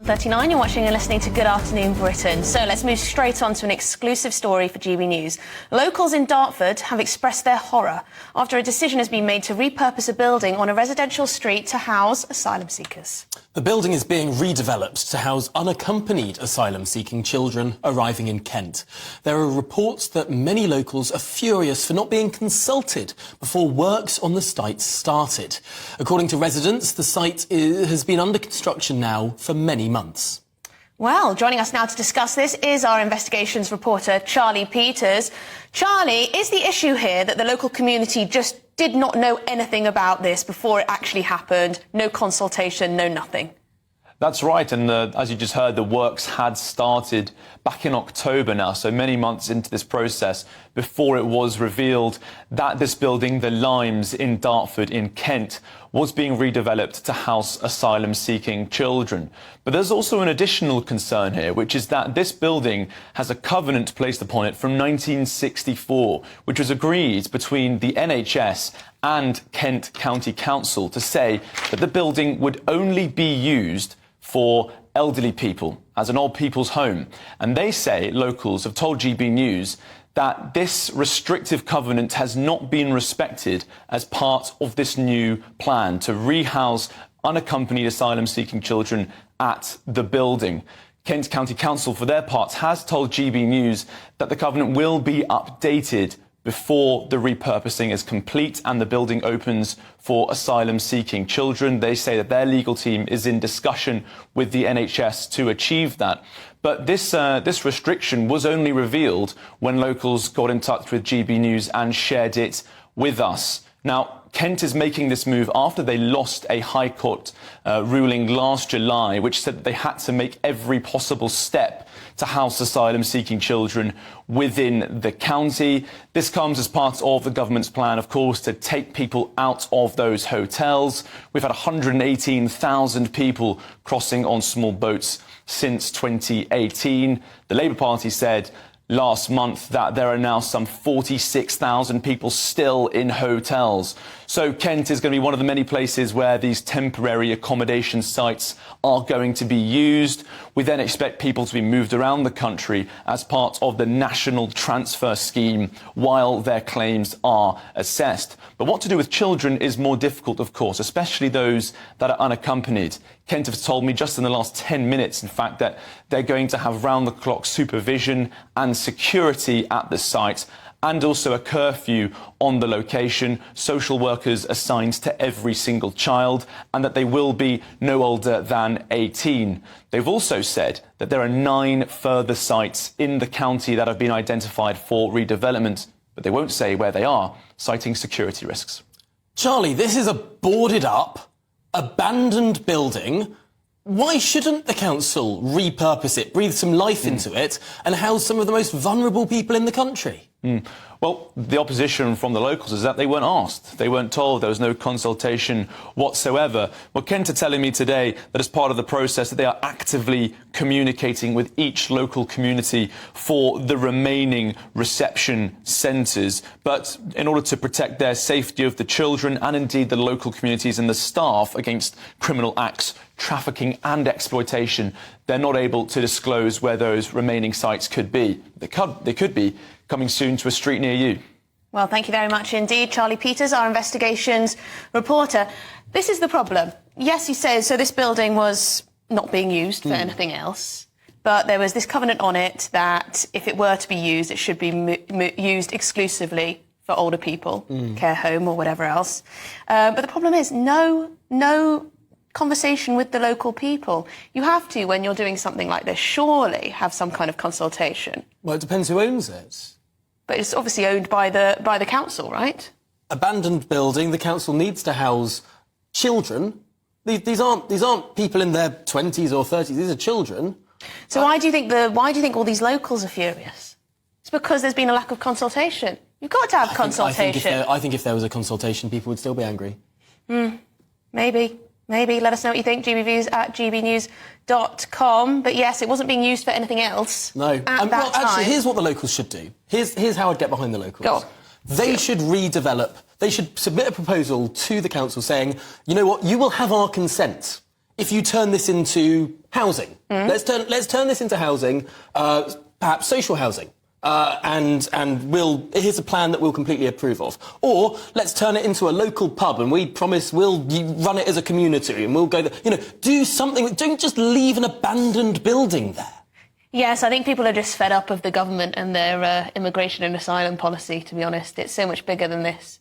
39, you're watching and listening to Good Afternoon Britain. So let's move straight on to an exclusive story for GB News. Locals in Dartford have expressed their horror after a decision has been made to repurpose a building on a residential street to house asylum seekers. The building is being redeveloped to house unaccompanied asylum-seeking children arriving in Kent. There are reports that many locals are furious for not being consulted before works on the site started. According to residents, the site has been under construction now for many months. Well, joining us now to discuss this is our investigations reporter, Charlie Peters. Charlie, is the issue here that the local community just did not know anything about this before it actually happened? No consultation, no nothing? That's right, and as you just heard, the works had started back in October now, so many months into this process before it was revealed that this building, the Limes in Dartford in Kent, was being redeveloped to house asylum-seeking children. But there's also an additional concern here, which is that this building has a covenant placed upon it from 1964, which was agreed between the NHS and Kent County Council to say that the building would only be used for elderly people, as an old people's home. And they say, locals have told GB News, that this restrictive covenant has not been respected as part of this new plan to rehouse unaccompanied asylum-seeking children at the building. Kent County Council, for their part, has told GB News that the covenant will be updated before the repurposing is complete and the building opens for asylum-seeking children. They say that their legal team is in discussion with the NHS to achieve that. But this restriction was only revealed when locals got in touch with GB News and shared it with us. Now, Kent is making this move after they lost a High Court ruling last July, which said that they had to make every possible step to house asylum-seeking children within the county. This comes as part of the government's plan, of course, to take people out of those hotels. We've had 118,000 people crossing on small boats since 2018. The Labour Party said last month that there are now some 46,000 people still in hotels. So Kent is going to be one of the many places where these temporary accommodation sites are going to be used. We then expect people to be moved around the country as part of the national transfer scheme while their claims are assessed. But what to do with children is more difficult, of course, especially those that are unaccompanied. Kent have told me just in the last 10 minutes, in fact, that they're going to have round-the-clock supervision and security at the site, and also a curfew on the location, social workers assigned to every single child, and that they will be no older than 18. They've also said that there are 9 further sites in the county that have been identified for redevelopment, but they won't say where they are, citing security risks. Charlie, this is a boarded-up, abandoned building. Why shouldn't the council repurpose it, breathe some life into it, and house some of the most vulnerable people in the country? Well, the opposition from the locals is that they weren't asked. They weren't told. There was no consultation whatsoever. Well, Kent are telling me today that as part of the process that they are actively communicating with each local community for the remaining reception centres. But in order to protect their safety of the children and indeed the local communities and the staff against criminal acts, trafficking and exploitation, they're not able to disclose where those remaining sites could be. They could be coming soon to a street near you. Well, thank you very much indeed, Charlie Peters, our investigations reporter. This is the problem. Yes, he says, so this building was not being used for anything else, but there was this covenant on it that if it were to be used, it should be used exclusively for older people, care home or whatever else. But the problem is no conversation with the local people. You have to, when you're doing something like this, surely have some kind of consultation. Well, it depends who owns it. But it's obviously owned by the council, right? Abandoned building, the council needs to house children. These aren't people in their 20s or 30s, these are children. So why do you think all these locals are furious? It's because there's been a lack of consultation. You've got to have consultation. I think if there was a consultation, people would still be angry. Maybe. Let us know what you think. gbviews@gbnews.com. But yes, it wasn't being used for anything else. No. At that time. Actually, here's what the locals should do. Here's how I'd get behind the locals. Go on. They should redevelop. They should submit a proposal to the council saying, you know what, you will have our consent if you turn this into housing? Let's turn this into housing, perhaps social housing. And here's a plan that we'll completely approve of. Or let's turn it into a local pub and we promise we'll run it as a community and we'll go there. You know, do something. Don't just leave an abandoned building there. Yes, I think people are just fed up of the government and their immigration and asylum policy, to be honest. It's so much bigger than this.